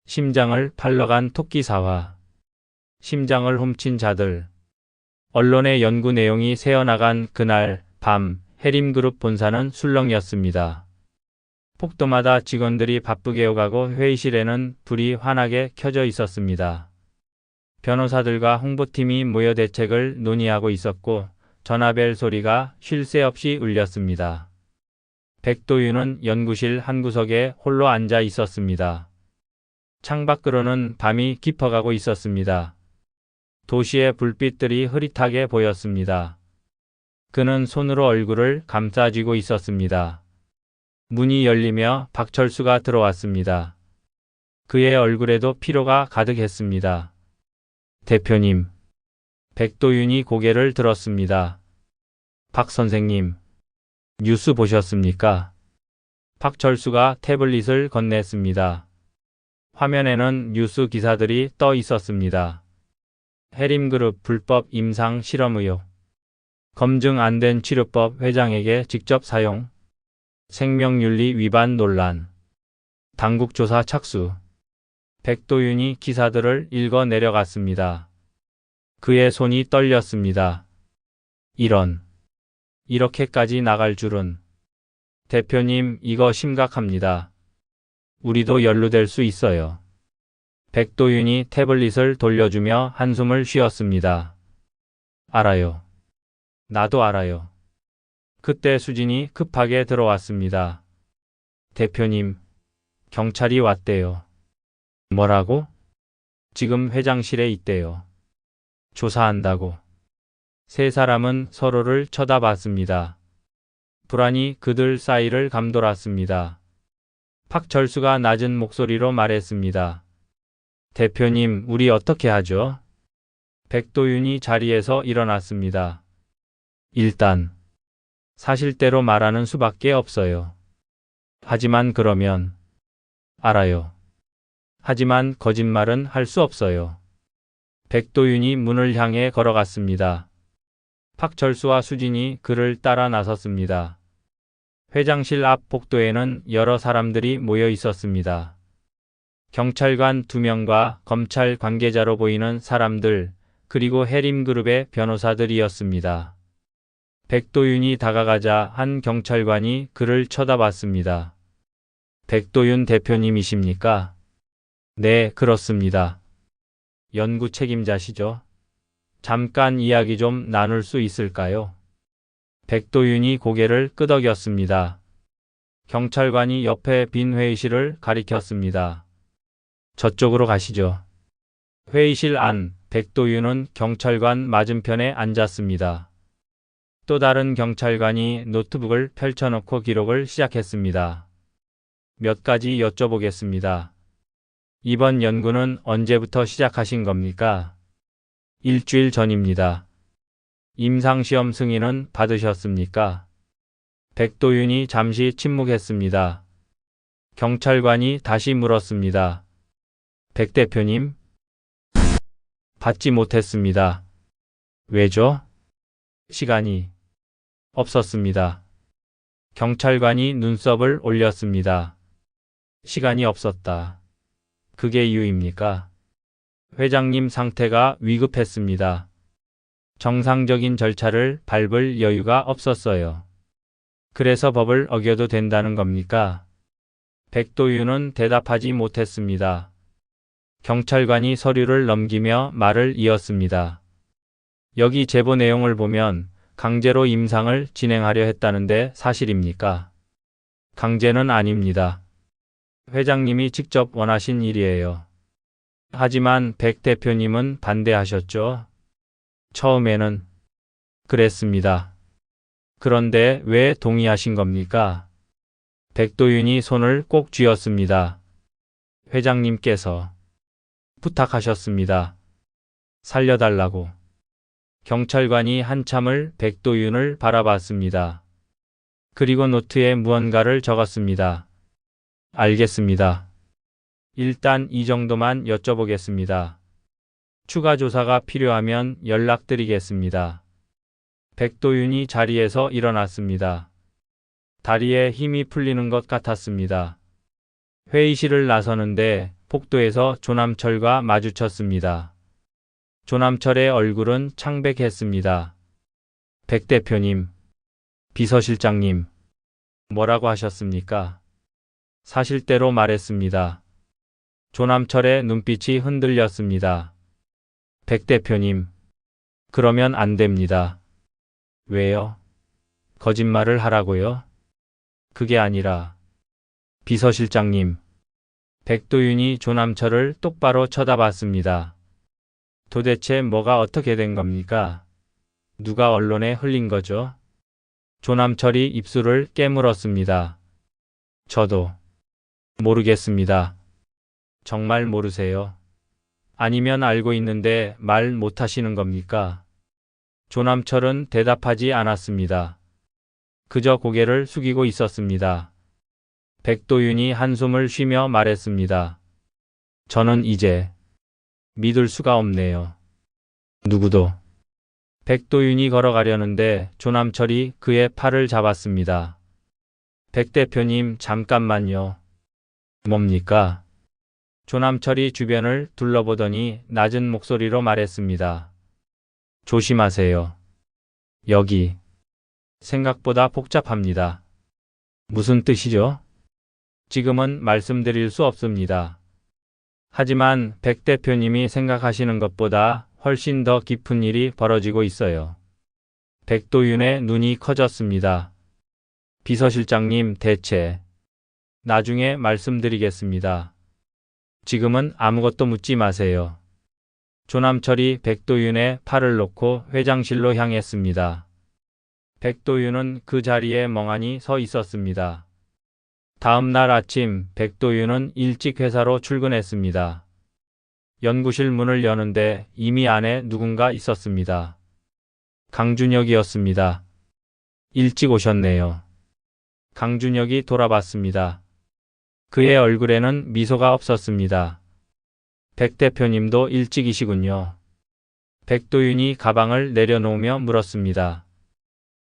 심장을 팔러 간 토끼 사화. 심장을 훔친 자들. 언론의 연구 내용이 새어나간 그날 밤 해림그룹 본사는 술렁이었습니다. 폭도마다 직원들이 바쁘게 오가고 회의실에는 불이 환하게 켜져 있었습니다. 변호사들과 홍보팀이 모여 대책을 논의하고 있었고 전화벨 소리가 쉴 새 없이 울렸습니다. 백도윤은 연구실 한 구석에 홀로 앉아 있었습니다. 창밖으로는 밤이 깊어가고 있었습니다. 도시의 불빛들이 흐릿하게 보였습니다. 그는 손으로 얼굴을 감싸쥐고 있었습니다. 문이 열리며 박철수가 들어왔습니다. 그의 얼굴에도 피로가 가득했습니다. 대표님. 백도윤이 고개를 들었습니다. 박 선생님. 뉴스 보셨습니까? 박철수가 태블릿을 건넸습니다. 화면에는 뉴스 기사들이 떠 있었습니다. 해림그룹 불법 임상 실험 의혹. 검증 안 된 치료법 회장에게 직접 사용. 생명윤리 위반 논란. 당국 조사 착수. 백도윤이 기사들을 읽어 내려갔습니다. 그의 손이 떨렸습니다. 이렇게까지 나갈 줄은. 대표님, 이거 심각합니다. 우리도 연루될 수 있어요. 백도윤이 태블릿을 돌려주며 한숨을 쉬었습니다. 알아요. 나도 알아요. 그때 수진이 급하게 들어왔습니다. 대표님, 경찰이 왔대요. 뭐라고? 지금 회장실에 있대요. 조사한다고. 세 사람은 서로를 쳐다봤습니다. 불안이 그들 사이를 감돌았습니다. 박철수가 낮은 목소리로 말했습니다. 대표님, 우리 어떻게 하죠? 백도윤이 자리에서 일어났습니다. 일단 사실대로 말하는 수밖에 없어요. 하지만 그러면. 알아요. 하지만 거짓말은 할 수 없어요. 백도윤이 문을 향해 걸어갔습니다. 박철수와 수진이 그를 따라 나섰습니다. 회장실 앞 복도에는 여러 사람들이 모여 있었습니다. 경찰관 2명과 검찰 관계자로 보이는 사람들, 그리고 해림그룹의 변호사들이었습니다. 백도윤이 다가가자 한 경찰관이 그를 쳐다봤습니다. 백도윤 대표님이십니까? 네, 그렇습니다. 연구 책임자시죠? 잠깐 이야기 좀 나눌 수 있을까요? 백도윤이 고개를 끄덕였습니다. 경찰관이 옆에 빈 회의실을 가리켰습니다. 저쪽으로 가시죠. 회의실 안, 백도윤은 경찰관 맞은편에 앉았습니다. 또 다른 경찰관이 노트북을 펼쳐놓고 기록을 시작했습니다. 몇 가지 여쭤보겠습니다. 이번 연구는 언제부터 시작하신 겁니까? 일주일 전입니다. 임상시험 승인은 받으셨습니까? 백도윤이 잠시 침묵했습니다. 경찰관이 다시 물었습니다. 백 대표님? 받지 못했습니다. 왜죠? 시간이 없었습니다. 경찰관이 눈썹을 올렸습니다. 시간이 없었다. 그게 이유입니까? 회장님 상태가 위급했습니다. 정상적인 절차를 밟을 여유가 없었어요. 그래서 법을 어겨도 된다는 겁니까? 백도윤은 대답하지 못했습니다. 경찰관이 서류를 넘기며 말을 이었습니다. 여기 제보 내용을 보면 강제로 임상을 진행하려 했다는데 사실입니까? 강제는 아닙니다. 회장님이 직접 원하신 일이에요. 하지만 백 대표님은 반대하셨죠? 처음에는 그랬습니다. 그런데 왜 동의하신 겁니까? 백도윤이 손을 꼭 쥐었습니다. 회장님께서 부탁하셨습니다. 살려달라고. 경찰관이 한참을 백도윤을 바라봤습니다. 그리고 노트에 무언가를 적었습니다. 알겠습니다. 일단 이 정도만 여쭤보겠습니다. 추가 조사가 필요하면 연락드리겠습니다. 백도윤이 자리에서 일어났습니다. 다리에 힘이 풀리는 것 같았습니다. 회의실을 나서는데 복도에서 조남철과 마주쳤습니다. 조남철의 얼굴은 창백했습니다. 백 대표님, 비서실장님, 뭐라고 하셨습니까? 사실대로 말했습니다. 조남철의 눈빛이 흔들렸습니다. 백 대표님, 그러면 안 됩니다. 왜요? 거짓말을 하라고요? 그게 아니라, 비서실장님. 백도윤이 조남철을 똑바로 쳐다봤습니다. 도대체 뭐가 어떻게 된 겁니까? 누가 언론에 흘린 거죠? 조남철이 입술을 깨물었습니다. 저도 모르겠습니다. 정말 모르세요? 아니면 알고 있는데 말 못하시는 겁니까? 조남철은 대답하지 않았습니다. 그저 고개를 숙이고 있었습니다. 백도윤이 한숨을 쉬며 말했습니다. 저는 이제 믿을 수가 없네요. 누구도. 백도윤이 걸어가려는데 조남철이 그의 팔을 잡았습니다. 백 대표님, 잠깐만요. 뭡니까? 조남철이 주변을 둘러보더니 낮은 목소리로 말했습니다. 조심하세요. 여기 생각보다 복잡합니다. 무슨 뜻이죠? 지금은 말씀드릴 수 없습니다. 하지만 백 대표님이 생각하시는 것보다 훨씬 더 깊은 일이 벌어지고 있어요. 백도윤의 눈이 커졌습니다. 비서실장님, 대체 나중에 말씀드리겠습니다. 지금은 아무것도 묻지 마세요. 조남철이 백도윤의 팔을 놓고 회장실로 향했습니다. 백도윤은 그 자리에 멍하니 서 있었습니다. 다음 날 아침 백도윤은 일찍 회사로 출근했습니다. 연구실 문을 여는데 이미 안에 누군가 있었습니다. 강준혁이었습니다. 일찍 오셨네요. 강준혁이 돌아봤습니다. 그의 얼굴에는 미소가 없었습니다. 백 대표님도 일찍이시군요. 백도윤이 가방을 내려놓으며 물었습니다.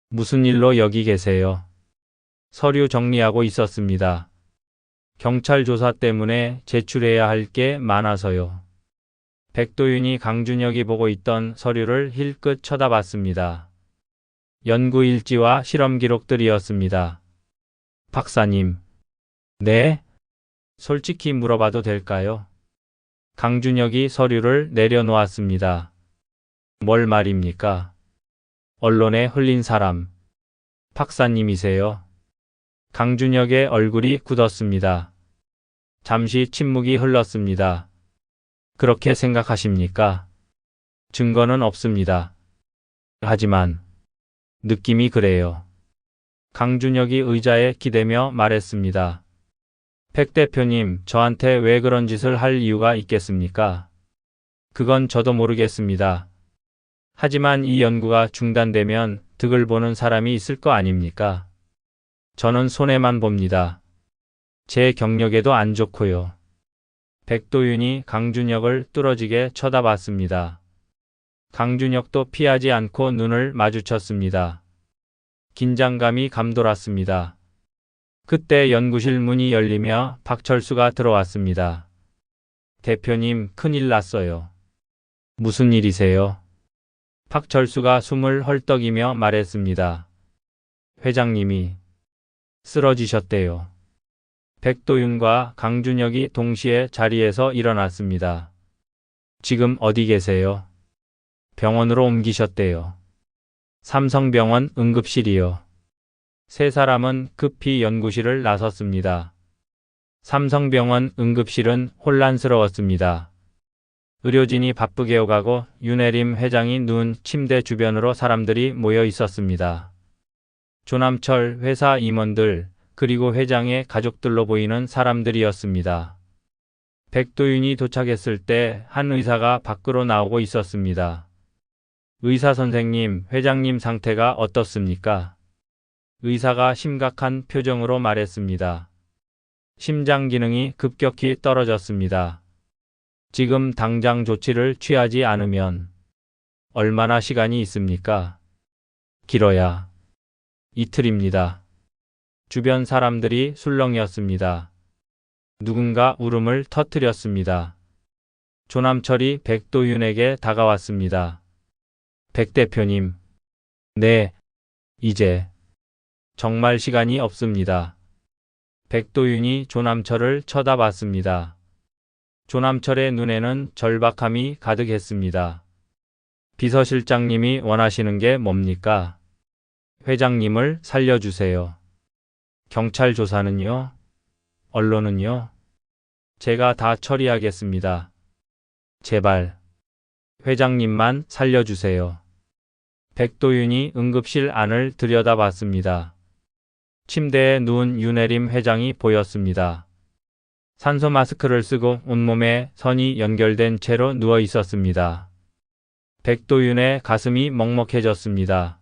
무슨 일로 여기 계세요? 서류 정리하고 있었습니다. 경찰 조사 때문에 제출해야 할 게 많아서요. 백도윤이 강준혁이 보고 있던 서류를 힐끗 쳐다봤습니다. 연구 일지와 실험 기록들이었습니다. 박사님. 네? 솔직히 물어봐도 될까요? 강준혁이 서류를 내려놓았습니다. 뭘 말입니까? 언론에 흘린 사람. 박사님이세요? 강준혁의 얼굴이 굳었습니다. 잠시 침묵이 흘렀습니다. 그렇게 생각하십니까? 증거는 없습니다. 하지만 느낌이 그래요. 강준혁이 의자에 기대며 말했습니다. 백 대표님, 저한테 왜 그런 짓을 할 이유가 있겠습니까? 그건 저도 모르겠습니다. 하지만 이 연구가 중단되면 득을 보는 사람이 있을 거 아닙니까? 저는 손해만 봅니다. 제 경력에도 안 좋고요. 백도윤이 강준혁을 뚫어지게 쳐다봤습니다. 강준혁도 피하지 않고 눈을 마주쳤습니다. 긴장감이 감돌았습니다. 그때 연구실 문이 열리며 박철수가 들어왔습니다. 대표님, 큰일 났어요. 무슨 일이세요? 박철수가 숨을 헐떡이며 말했습니다. 회장님이 쓰러지셨대요. 백도윤과 강준혁이 동시에 자리에서 일어났습니다. 지금 어디 계세요? 병원으로 옮기셨대요. 삼성병원 응급실이요. 세 사람은 급히 연구실을 나섰습니다. 삼성병원 응급실은 혼란스러웠습니다. 의료진이 바쁘게 오가고 윤혜림 회장이 누운 침대 주변으로 사람들이 모여 있었습니다. 조남철 회사 임원들, 그리고 회장의 가족들로 보이는 사람들이었습니다. 백도윤이 도착했을 때 한 의사가 밖으로 나오고 있었습니다. 의사 선생님, 회장님 상태가 어떻습니까? 의사가 심각한 표정으로 말했습니다. 심장 기능이 급격히 떨어졌습니다. 지금 당장 조치를 취하지 않으면 얼마나 시간이 있습니까? 길어야 이틀입니다. 주변 사람들이 술렁이었습니다. 누군가 울음을 터뜨렸습니다. 조남철이 백도윤에게 다가왔습니다. 백 대표님. 네, 이제 정말 시간이 없습니다. 백도윤이 조남철을 쳐다봤습니다. 조남철의 눈에는 절박함이 가득했습니다. 비서실장님이 원하시는 게 뭡니까? 회장님을 살려주세요. 경찰 조사는요? 언론은요? 제가 다 처리하겠습니다. 제발 회장님만 살려주세요. 백도윤이 응급실 안을 들여다봤습니다. 침대에 누운 윤혜림 회장이 보였습니다. 산소 마스크를 쓰고 온몸에 선이 연결된 채로 누워 있었습니다. 백도윤의 가슴이 먹먹해졌습니다.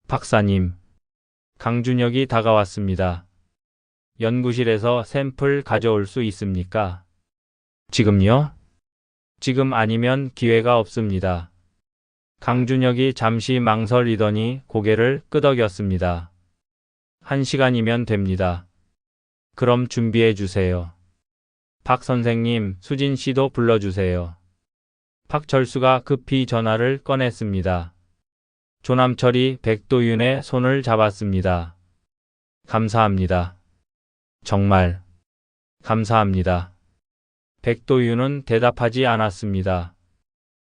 박사님. 강준혁이 다가왔습니다. 연구실에서 샘플 가져올 수 있습니까? 지금요? 지금 아니면 기회가 없습니다. 강준혁이 잠시 망설이더니 고개를 끄덕였습니다. 1시간이면 됩니다. 그럼 준비해 주세요. 박 선생님, 수진 씨도 불러주세요. 박철수가 급히 전화를 꺼냈습니다. 조남철이 백도윤의 손을 잡았습니다. 감사합니다. 정말 감사합니다. 백도윤은 대답하지 않았습니다.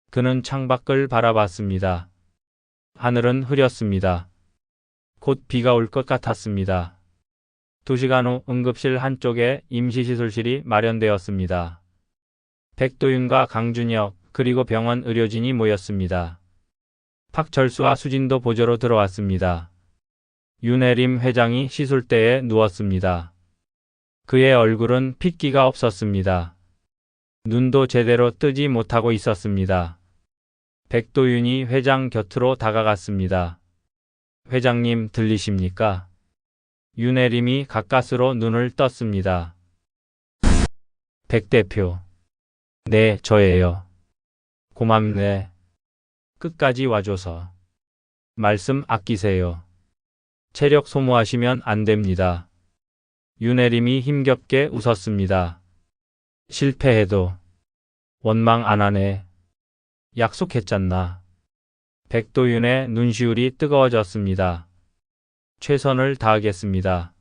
그는 창밖을 바라봤습니다. 하늘은 흐렸습니다. 곧 비가 올 것 같았습니다. 2시간 후 응급실 한쪽에 임시시술실이 마련되었습니다. 백도윤과 강준혁 그리고 병원 의료진이 모였습니다. 박철수와 수진도 보조로 들어왔습니다. 윤혜림 회장이 시술대에 누웠습니다. 그의 얼굴은 핏기가 없었습니다. 눈도 제대로 뜨지 못하고 있었습니다. 백도윤이 회장 곁으로 다가갔습니다. 회장님 들리십니까? 윤혜림이 가까스로 눈을 떴습니다. 백 대표. 네, 저예요. 고맙네. 끝까지 와줘서. 말씀 아끼세요. 체력 소모하시면 안 됩니다. 윤혜림이 힘겹게 웃었습니다. 실패해도 원망 안 하네. 약속했잖나. 백도윤의 눈시울이 뜨거워졌습니다. 최선을 다하겠습니다.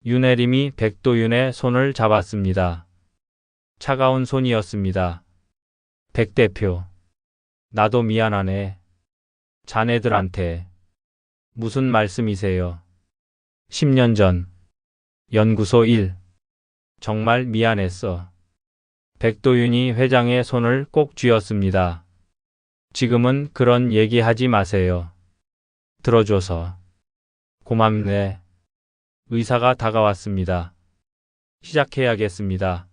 윤혜림이 백도윤의 손을 잡았습니다. 차가운 손이었습니다. 백 대표. 나도 미안하네. 자네들한테. 무슨 말씀이세요? 10년 전. 연구소 일. 정말 미안했어. 백도윤이 회장의 손을 꼭 쥐었습니다. 지금은 그런 얘기하지 마세요. 들어줘서. 고맙네. 의사가 다가왔습니다. 시작해야겠습니다.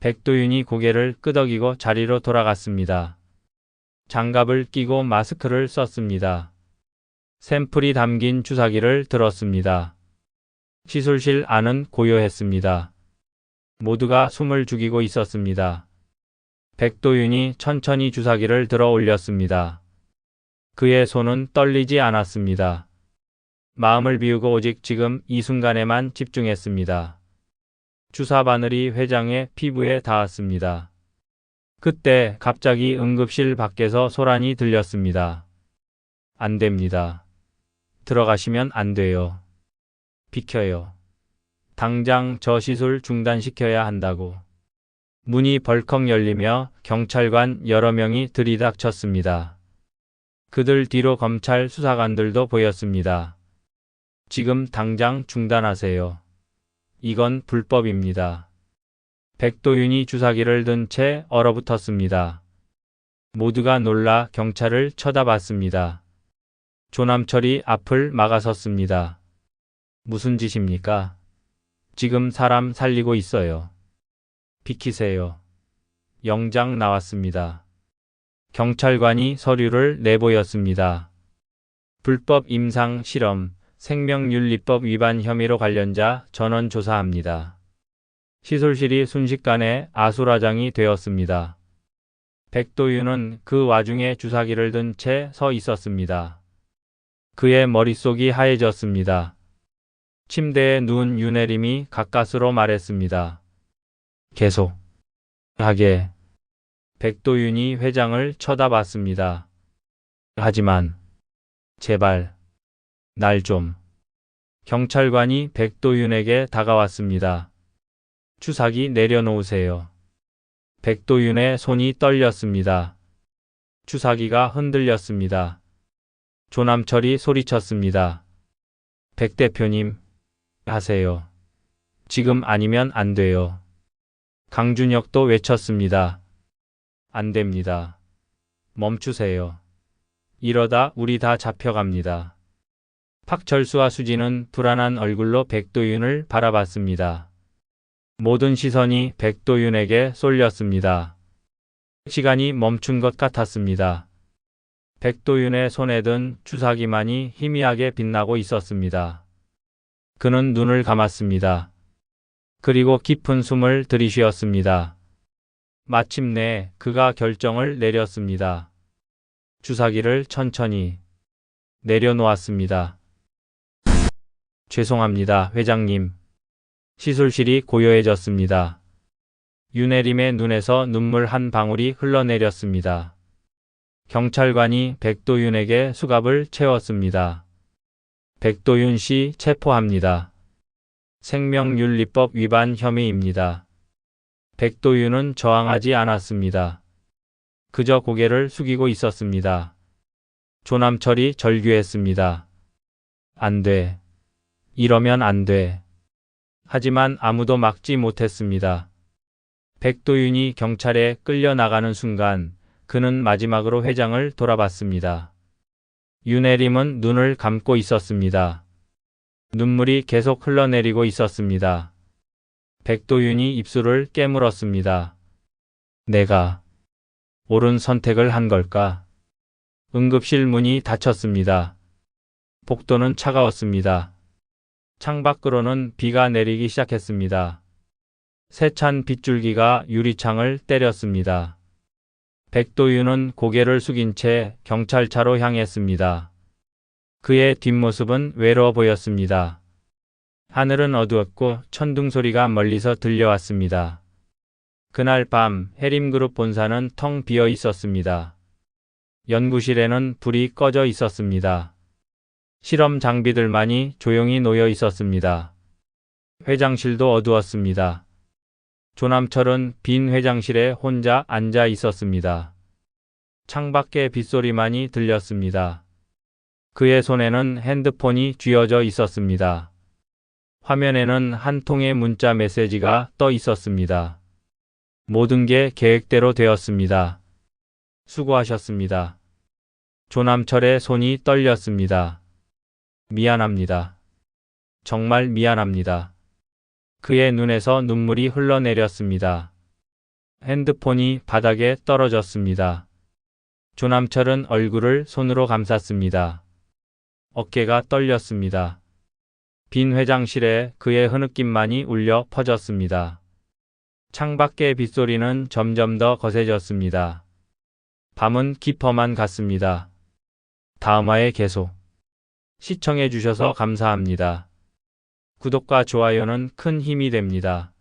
백도윤이 고개를 끄덕이고 자리로 돌아갔습니다. 장갑을 끼고 마스크를 썼습니다. 샘플이 담긴 주사기를 들었습니다. 시술실 안은 고요했습니다. 모두가 숨을 죽이고 있었습니다. 백도윤이 천천히 주사기를 들어 올렸습니다. 그의 손은 떨리지 않았습니다. 마음을 비우고 오직 지금 이 순간에만 집중했습니다. 주사 바늘이 회장의 피부에 닿았습니다. 그때 갑자기 응급실 밖에서 소란이 들렸습니다. 안 됩니다. 들어가시면 안 돼요. 비켜요. 당장 저 시술 중단시켜야 한다고. 문이 벌컥 열리며 경찰관 여러 명이 들이닥쳤습니다. 그들 뒤로 검찰 수사관들도 보였습니다. 지금 당장 중단하세요. 이건 불법입니다. 백도윤이 주사기를 든 채 얼어붙었습니다. 모두가 놀라 경찰을 쳐다봤습니다. 조남철이 앞을 막아섰습니다. 무슨 짓입니까? 지금 사람 살리고 있어요. 비키세요. 영장 나왔습니다. 경찰관이 서류를 내보였습니다. 불법 임상 실험, 생명윤리법 위반 혐의로 관련자 전원 조사합니다. 시술실이 순식간에 아수라장이 되었습니다. 백도윤은 그 와중에 주사기를 든 채 서 있었습니다. 그의 머릿속이 하얘졌습니다. 침대에 누운 윤혜림이 가까스로 말했습니다. 계속 하게. 백도윤이 회장을 쳐다봤습니다. 하지만 제발 날 좀. 경찰관이 백도윤에게 다가왔습니다. 주사기 내려놓으세요. 백도윤의 손이 떨렸습니다. 주사기가 흔들렸습니다. 조남철이 소리쳤습니다. 백 대표님, 하세요. 지금 아니면 안 돼요. 강준혁도 외쳤습니다. 안 됩니다. 멈추세요. 이러다 우리 다 잡혀갑니다. 박철수와 수지는 불안한 얼굴로 백도윤을 바라봤습니다. 모든 시선이 백도윤에게 쏠렸습니다. 시간이 멈춘 것 같았습니다. 백도윤의 손에 든 주사기만이 희미하게 빛나고 있었습니다. 그는 눈을 감았습니다. 그리고 깊은 숨을 들이쉬었습니다. 마침내 그가 결정을 내렸습니다. 주사기를 천천히 내려놓았습니다. 죄송합니다, 회장님. 시술실이 고요해졌습니다. 윤혜림의 눈에서 눈물 한 방울이 흘러내렸습니다. 경찰관이 백도윤에게 수갑을 채웠습니다. 백도윤 씨 체포합니다. 생명윤리법 위반 혐의입니다. 백도윤은 저항하지 않았습니다. 그저 고개를 숙이고 있었습니다. 조남철이 절규했습니다. 안 돼. 이러면 안 돼. 하지만 아무도 막지 못했습니다. 백도윤이 경찰에 끌려나가는 순간 그는 마지막으로 회장을 돌아봤습니다. 윤혜림은 눈을 감고 있었습니다. 눈물이 계속 흘러내리고 있었습니다. 백도윤이 입술을 깨물었습니다. 내가 옳은 선택을 한 걸까? 응급실 문이 닫혔습니다. 복도는 차가웠습니다. 창밖으로는 비가 내리기 시작했습니다. 세찬 빗줄기가 유리창을 때렸습니다. 백도윤은 고개를 숙인 채 경찰차로 향했습니다. 그의 뒷모습은 외로워 보였습니다. 하늘은 어두웠고 천둥 소리가 멀리서 들려왔습니다. 그날 밤 해림그룹 본사는 텅 비어 있었습니다. 연구실에는 불이 꺼져 있었습니다. 실험 장비들만이 조용히 놓여 있었습니다. 회장실도 어두웠습니다. 조남철은 빈 회장실에 혼자 앉아 있었습니다. 창밖의 빗소리만이 들렸습니다. 그의 손에는 핸드폰이 쥐어져 있었습니다. 화면에는 한 통의 문자 메시지가 떠 있었습니다. 모든 게 계획대로 되었습니다. 수고하셨습니다. 조남철의 손이 떨렸습니다. 미안합니다. 정말 미안합니다. 그의 눈에서 눈물이 흘러내렸습니다. 핸드폰이 바닥에 떨어졌습니다. 조남철은 얼굴을 손으로 감쌌습니다. 어깨가 떨렸습니다. 빈 회장실에 그의 흐느낌만이 울려 퍼졌습니다. 창밖의 빗소리는 점점 더 거세졌습니다. 밤은 깊어만 갔습니다. 다음화에 계속 시청해 주셔서 감사합니다. 구독과 좋아요는 큰 힘이 됩니다.